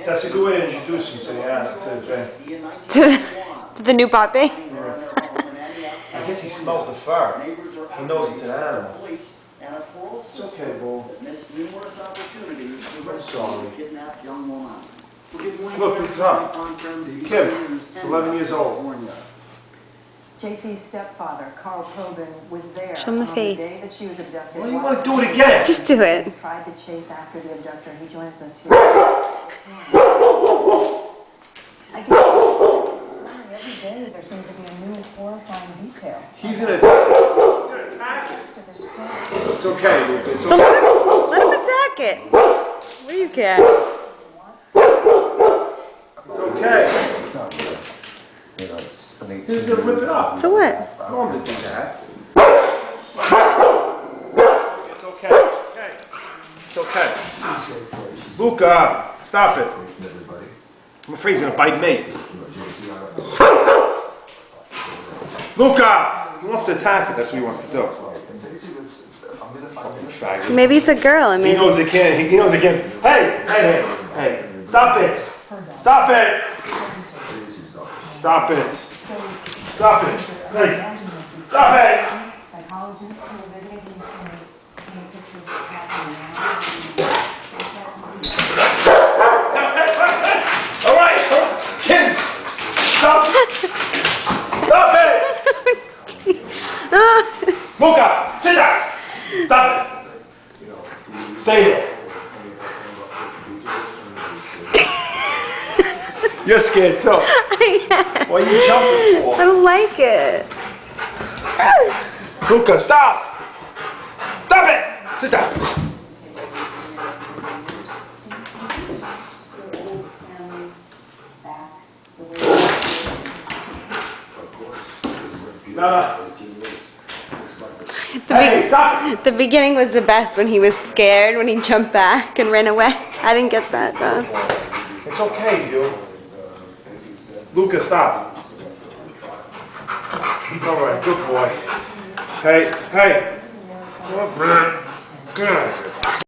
That's a good way to introduce him to To the new puppy? I guess he smells the fur. He knows it's an animal. It's okay, Boo. I'm sorry. Look, this is her. Kim, 11 years old. JC's stepfather, Carl Probin, was there Show him the on face. the day that she was abducted. Well, you want to do it again? Just do it. He tried to chase after the abductor. He joins us here. I guess every day there seems to be a new horrifying detail. He's gonna attack it. It's okay, Lucca. It's So okay. let him attack it. What do you care? It's okay. He's gonna rip it up. So what? I want him to do that. It's okay. It's okay. Lucca, stop it. I'm afraid he's gonna bite me. Lucca! He wants to attack it. That's what he wants to do. Fucking faggot. Maybe it's a girl and He maybe... knows he can't. He knows he can't. Hey! Stop it! Stop it! Stop it! Stop it! Hey! Stop it! Psychologists who are visiting him in pictures All right! Kim! Stop! Stop it! Lucca! Sit down! Stop it! Stay here. You're scared too. What are you jumping for? I don't like it. Lucca, stop! Stop it! Sit down. No. Hey, stop it! The beginning was the best when he was scared, when he jumped back and ran away. I didn't get that though. It's okay, you. Lucca, stop. All right, good boy. Hey. Stop, man. Good.